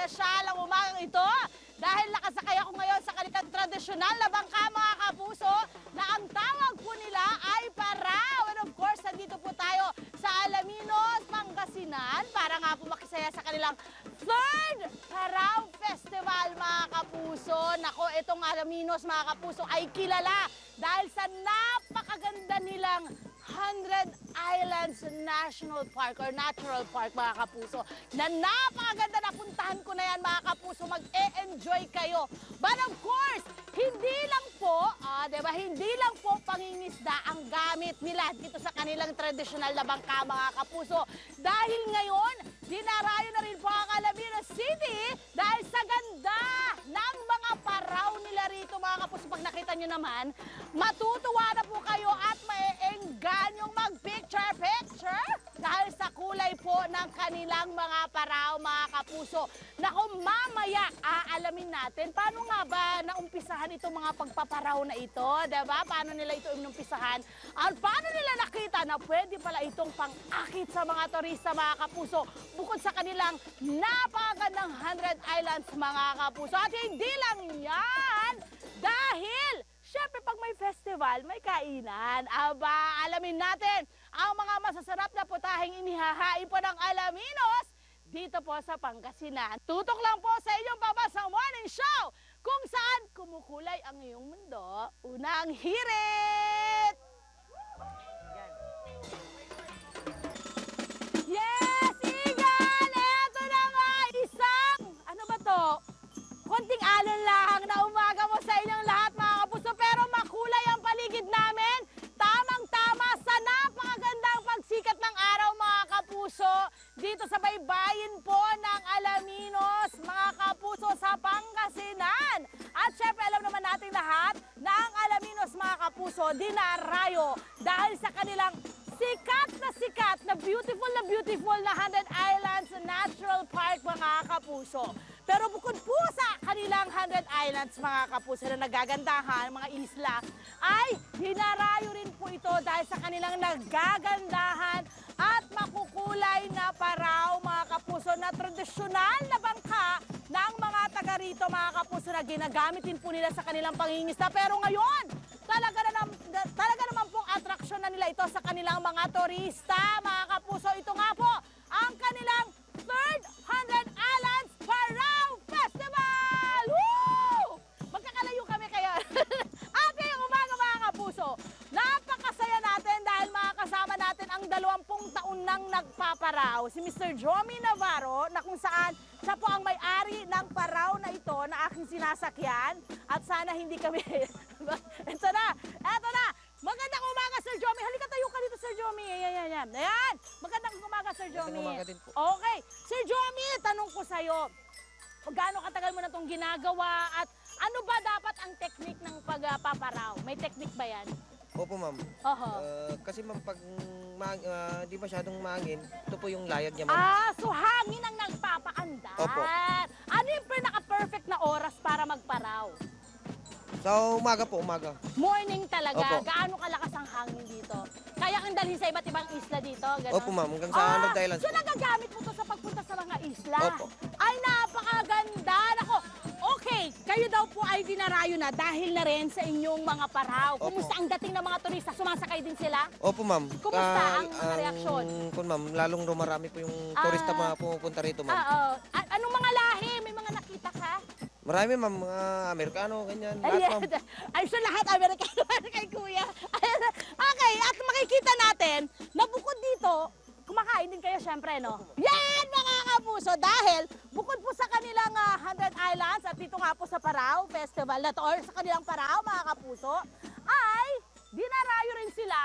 espesyal ang umagang ito dahil nakasakay ako ngayon sa kanilang tradisyonal na bangka mga kapuso na ang tawag po nila ay Parao. And of course, nandito po tayo sa Alaminos, Pangasinan para nga po makisaya sa kanilang 3rd Parao Festival mga kapuso. Nako, itong Alaminos mga kapuso ay kilala dahil sa napakaganda nilang 100 Islands National Park or Natural Park mga kapuso na napakaganda na puntahan ko na yan mga kapuso, mag-e-enjoy kayo. But of course, hindi lang po, diba, hindi lang po pangingisda ang gamit nila dito sa kanilang tradisyonal na bangka mga kapuso. Dahil ngayon, dinarayo na rin po ang Alaminos City dahil sa ganda ng mga paraw nila rito mga kapuso. Pag nakita nyo naman, matutuwa na po kayo at mae-enggan yung mag-picture-picture dahil sa kulay po ng kanilang mga paraw mga kapuso. Naku, mamaya aalamin natin paano nga ba naumpisahan itong mga pagpaparaw na ito, diba? Paano nila ito inumpisahan at paano nila nakita na pwede pala itong pang-akit sa mga turista mga kapuso bukod sa kanilang napakagandang 100 Islands mga kapuso. At hindi lang yan, dahil syempre pag may festival, may kainan. Aba, alamin natin ang mga masasarap na putaheng inihahain po ng Alaminos dito po sa Pangasinan. Tutok lang po sa inyong pabasang morning show kung saan kumukulay ang iyong mundo. Unang hirit! Yes, Igan! Eto na nga! Isang, ano ba to? Konting alon lang na umaga mo sa inyong lahat mga kapuso, pero makulay ang paligid namin. Tamang-tama sa napakagandang pagsikat ng araw mga kapuso dito sa baybayin po ng Alaminos mga kapuso sa Pangasinan. At syempre alam naman natin lahat na ang Alaminos mga kapuso dinarayo dahil sa kanilang sikat na beautiful na 100 Islands Natural Park mga kapuso. Pero bukod po sa kanilang 100 Islands mga kapuso na nagagandahan, mga isla, ay dinarayo rin po ito dahil sa kanilang nagagandahan at makukulay na paraw mga kapuso na tradisyonal na bangka ng mga taga rito mga kapuso na ginagamit din po nila sa kanilang pangingisda. Pero ngayon, talaga naman pong atraksyon na nila ito sa kanilang mga turista mga kapuso. Ito nga po ang kanilang 3rd 100 Islands Parao Festival! Woo! Magkakalayo kami kaya. At ngayong umaga mga kapuso, napakasaya natin dahil makakasama natin ang 20 taon nang nagpaparaw. Si Mr. Jomy Navarro na kung saan siya po ang may-ari ng paraw na ito na aking sinasakyan. At sana hindi kami... Ito na! Magandang umaga, Sir Jomy. Halika tayo ka dito, Sir Jomy. Ayan. Magandang umaga, Sir Jomy. Magandang umaga din po. Okay. Sir Jomy, tanong ko sa'yo, gaano katagal mo na itong ginagawa at ano ba dapat ang technique ng pagpaparaw? May technique ba yan? Opo, ma'am. Kasi ma'am, pag di masyadong mahangin, ito po yung layag niya, ma'am. So hangin ang nagpapaandar. Opo. Ano yung pinaka-perfect na oras para magparaw? Sa umaga po, umaga. Morning talaga. Opo. Gaano kalakas ang hangin dito? Kaya kang dalhin sa iba't ibang isla dito? Ganon? Opo, ma'am. Hanggang sa 100 Islands So po. nagagamit mo to sa pagpunta sa mga isla? Opo. Ay, napakaganda. Nako, okay. Kayo daw po ay dinarayo na dahil na rin sa inyong mga paraw. Opo. Kumusta ang dating ng mga turista? Sumasakay din sila? Opo, ma'am. Kumusta ang mga reaksyon? Kung ma'am, lalong rumarami po yung turista na pumupunta rito, ma'am. Anong mga lahi? May mga nakita ka? Marami, ma'am. Mga Amerikano, ganyan. Ay, Lahat, ma'am. I'm sure lahat Amerikano kay Kuya. Okay, at makikita natin na bukod dito, kumakain din kayo syempre, no? Yan, mga kapuso! Dahil bukod po sa kanilang 100 Islands at dito nga po sa Parao Festival na to, or sa kanilang Parao, mga kapuso, ay dinarayo rin sila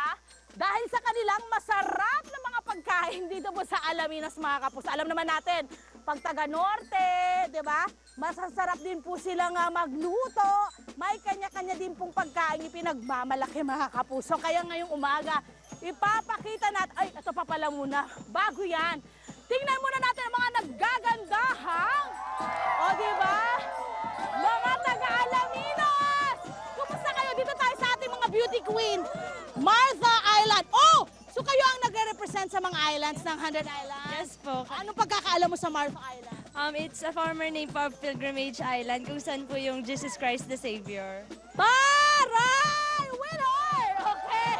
dahil sa kanilang masarap na mga pagkain dito po sa Alaminos, mga kapuso. Alam naman natin, pag taga-norte, di ba? Masasarap din po silang magluto. May kanya-kanya din pong pagkain ipinagmamalaki mga kapuso. Kaya ngayong umaga, ipapakita natin, ay, ito pa pala muna, bago yan. Tingnan muna natin ang mga naggagandahang. O, di ba? Mga taga-Alaminos! Kumusta kayo? Dito tayo sa ating mga beauty queen, Martha Island. Oh! So kayo ang nagre-represent sa mga islands ng 100 Islands? Yes po. Anong pagkakaalam mo sa Martha Island? It's a former name for Pilgrimage Island kung saan po yung Jesus Christ the Savior. Taray! Winner! Okay.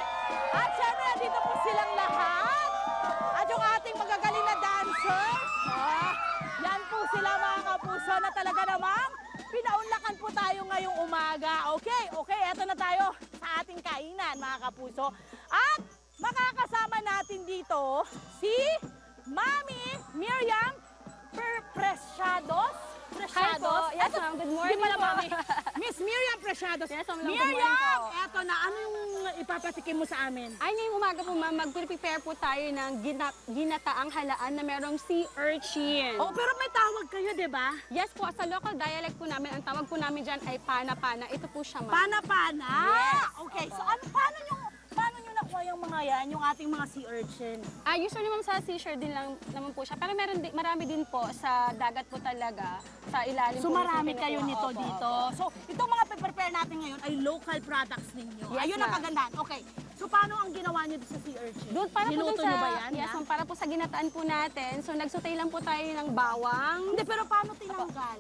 At syempre, dito po silang lahat. At yung ating magagaling na dancers. Yan po sila mga kapuso na talaga namang pinaunlakan po tayo ngayong umaga. Okay, eto na tayo sa ating kainan mga kapuso. At makakasama natin dito si Mami Miriam Preciados. Hi po. Yes, ma'am. Good morning Di pala, po. Mami. Miss Miriam Preciados. Yes, ma'am. Good Miriam, morning po. eto na. Ano yung ipapatikim mo sa amin? Ay, ngayong umaga po ma'am, mag-prepare po tayo ng ginataang halaan na merong sea urchin. Oh, pero may tawag kayo, di ba? Yes po, sa local dialect po namin, ang tawag po namin dyan ay pana-pana. Ito po siya ma'am. Pana-pana? Yes. Okay, so paano nyo nakuha yung mga yan, yung ating mga sea urchin? Usually ma'am sa seashore din lang naman po siya. Pero marami din po sa dagat po talaga, sa ilalim So po. marami mismo kayo kinukuha. nito Opo, dito. opo. So itong mga prepare natin ngayon ay local products ninyo. Yes, Ayun ang ma'am. kagandahan. Okay, so paano ang ginawa nyo sa sea urchin? Doon para po Niluto dun sa, nyo ba yan? yes ha? ma'am, para po sa ginataan po natin. So nagsutay lang po tayo ng bawang. Hindi, pero paano tinanggal?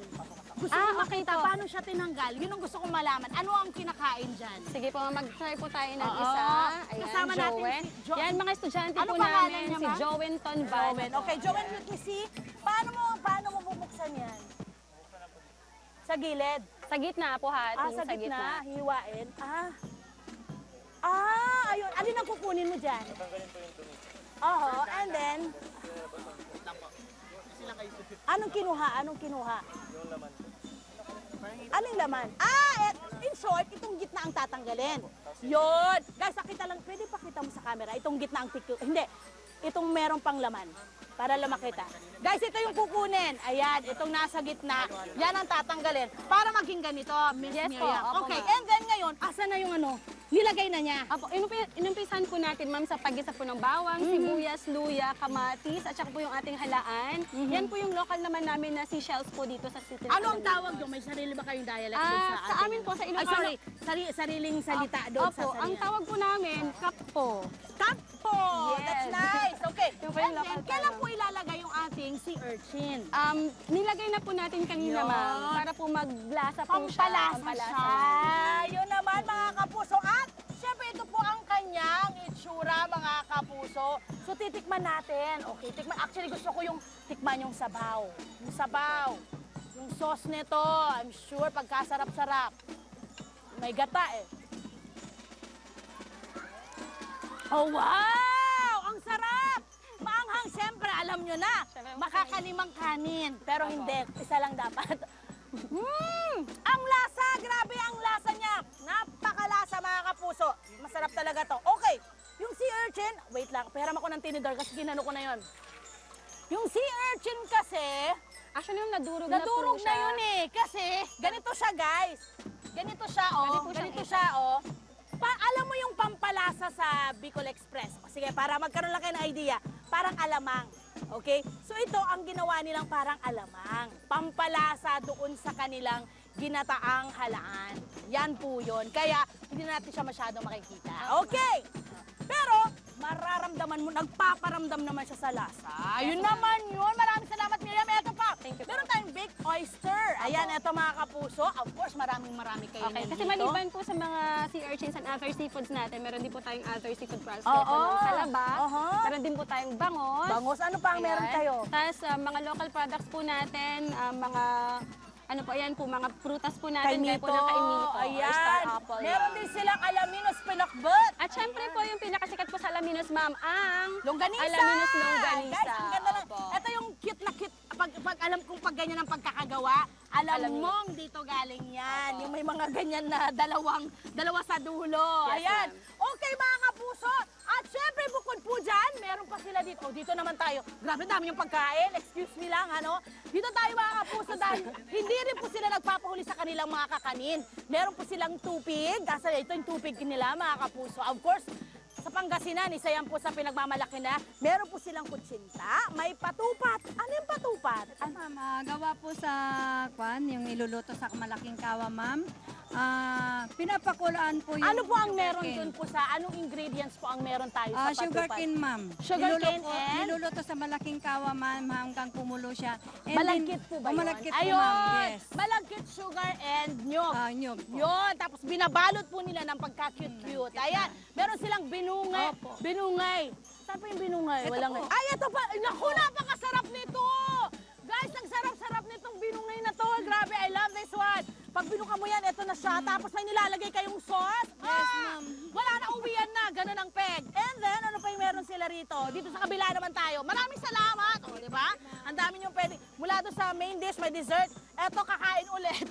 Gusto Ah, ko okay makita po. paano siya tinanggal. Yun ang gusto kong malaman. Ano ang kinakain dyan? Sige po, mag-try po tayo ng Oo. isa. Ayan, Kasama natin Jowen. si Jo- Yan, mga estudyante Ano po pangalan namin, niya, si ma'am? Jowen Tonban. Jowen. Okay, Jowen, let me see. Paano mo bubuksan yan? Sa gilid? Sa gitna po ha. Sa gitna. Hiwain. Ayun. Alin ang kukunin mo dyan? Oo, and then? Anong kinuha? Yung laman. Anong laman? In short, itong gitna ang tatanggalin. Yun. Guys, pakita lang. Pwede pakita mo sa camera. Itong gitna ang Hindi. Itong meron pang laman. Para lang makita. Guys, ito yung kukunin. Ayan, itong nasa gitna. Yan ang tatanggalin. Para maging ganito, Miss Yes po, Miriam. opo, Okay, ma'am. and then ngayon, asa na yung nilagay na niya. Apo, inumpisan po natin ma'am sa paggisa po ng bawang, sibuyas, luya, kamatis, at saka po yung ating halaan. Yan po yung local naman namin na seashells po dito sa city. Ano ang tawag doon? May sarili ba kayong dialect doon sa Sa ating- amin po, sa Ilocano. Ay, sorry. Sariling salita doon sa Opo, ang tawag po namin, kappo. Tapo! Yes. That's nice. Okay. Yung pa yung And then, local kailan tayo. po ilalagay yung ating sea urchin? Nilagay na po natin kanina Yun. ma'am, para po maglasa po siya. Pampalasa siya. Yun naman mga kapuso. At syempre ito po ang kanyang itsura mga kapuso. So titikman natin. Okay, tikman. Actually gusto ko yung tikman yung sabaw. Yung sabaw. Yung sauce nito. I'm sure pagkasarap-sarap. May gata eh. Oh wow! Ang sarap! Maanghang siyempre, alam nyo na. Siyempre, Makakalimang kanin. Pero hindi, isa lang dapat. Ang lasa! Grabe ang lasa niya! Napakalasa mga kapuso. Masarap talaga to. Okay, yung sea urchin, wait lang, pera ako ng tinidor kasi ginano ko na yon. Yung sea urchin kasi, Actually, yung nadurog nadurog na po na siya. yun eh. Kasi, ganito siya guys. Ganito siya oh. Ganito siya oh. Alam mo yung pampalasa sa Bicol Express. O, sige, para magkaroon lang kayo ng idea. Parang alamang. Okay? So ito ang ginawa nilang parang alamang. Pampalasa doon sa kanilang ginataang halaan. Yan po yun. Kaya hindi na natin siya masyadong makikita. Okay! Pero mararamdaman mo, nagpaparamdam naman siya sa lasa. Yun naman yun. Maraming salamat, Miriam. Ito pa. Thank you po. Meron tayong baked oyster. Ayan, ito mga kapuso. Of course, marami kayo Okay, kasi dito. maliban po sa mga sea urchins and other seafoods natin, meron din po tayong other seafood products. Oo. Gaya po ng salaba, Oho. meron din po tayong bangos. Bangos, ano pa ang meron Ayan. kayo? Tapos mga local products po natin, mga ano po, ayan po, mga prutas po natin, gaya po ng kaimito, or Ayan. star apple. Meron din silang Alaminos pinakbet. At syempre po, yung pinakasikat po sa Alaminos, ma'am, ang Longganisa! Alaminos longganisa. Guys, ang ganda lang. Opo. Ito yung cute na cute. Pag alam kung pag ganyan ang pagkakagawa, alam mong dito galing yan. Opo. Yung may mga ganyan na dalawa sa dulo. Yes, Ayan. ma'am. Okay mga kapuso. At syempre bukod po dyan, meron pa sila dito. Oh, dito naman tayo. Grabe, dami yung pagkain. Excuse me lang, ano. Dito tayo mga kapuso dahil hindi rin po sila nagpapahuli sa kanilang mga kakanin. Meron po silang tupig. Kasi ito yung tupig nila mga kapuso. Of course, sa Pangasinan, isa yan po sa pinagmamalaki na. Meron po silang kutsinta, may patupat. Ano yung patupat? Ma'am, gawa po sa yung iluluto sa malaking kawa, ma'am. Pinapakulaan po yung Ano po ang meron sugarcane. dun po sa, anong ingredients po ang meron tayo sa Sugar patupad? cane, ma'am. Sugarcane and? Niluluto sa malaking kawa, ma'am, hanggang kumulo siya. And Malagkit then- po ba Oh, yun? malagkit po, Ayun! ma'am. Yes. Malagkit sugar and nyog. Nyog po. Yun, tapos binabalot po nila ng pagka-cute-cute. Ayan, meron silang binungay. Opo. Binungay. Saan po yung binungay? Ito Walang... po. Ay, ito pa! Naku, napakasarap nito! Guys, ang sarap-sarap nitong binungay na to. Grabe, I love this one. Pag binuka mo yan, ito na siya. Tapos may nilalagay kayong sauce. Yes, ma'am. Wala na, uwian na. Ganun ang peg. And then, ano pa yung meron sila rito? Dito sa kabila naman tayo. Maraming salamat. O, di ba? Ang dami nyo pwede. Mula doon sa main dish, may dessert. Eto, kakain ulit.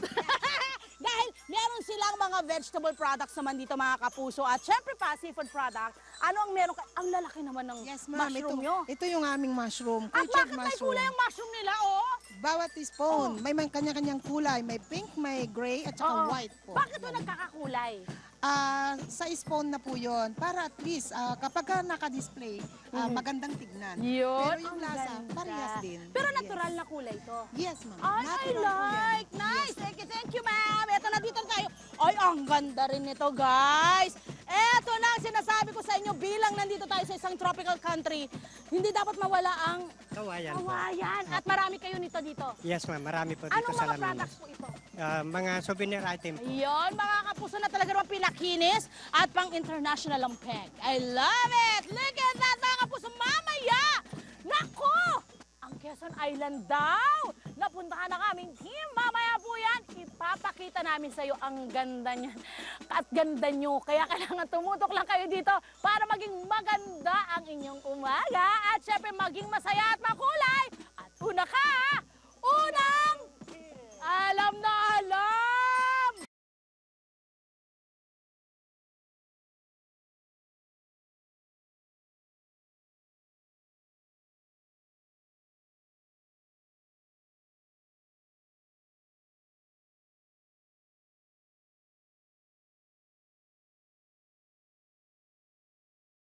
Dahil meron silang mga vegetable products naman dito, mga kapuso. At syempre pa, seafood product. Ano ang meron? Ang lalaki naman ng Yes, ma'am. mushroom nyo. Ito yung aming mushroom. At Cultured bakit may mushroom. kulay ang mushroom nila, oh? Bawat spoon, may kanya-kanyang kulay. May pink, may gray, at saka Oo. white po. Bakit ba nagkakakulay? Sa spoon na po yon para at least kapag ka naka-display, magandang tignan. Yun, Pero yung ang lasa, ganda. parehas din. Pero Yes. natural na kulay to. Yes, ma'am. Ay, I Natural po yan. like. Nice. Thank you, ma'am. Ito na, dito na tayo. Ay, ang ganda rin nito, guys. Eto na ang sinasabi ko sa inyo bilang nandito tayo sa isang tropical country. Hindi dapat mawala ang Kawayan po. kawayan. At marami kayo nito dito. Yes ma'am, marami po dito Anong sa mga Laminos. products po ito? Mga souvenir item po. Ayun, mga kapuso na talaga naman pinakinis at pang-international ang peg. I love it! Look at that, mga kapuso. Mamaya! Naku! Ang Quezon Island daw! Napuntahan na kaming team. Mamaya po yan. Ipapakita namin sa iyo ang ganda niyan. At ganda nyo. Kaya kailangan tumutok lang kayo dito para maging maganda ang inyong umaga. At syempre maging masaya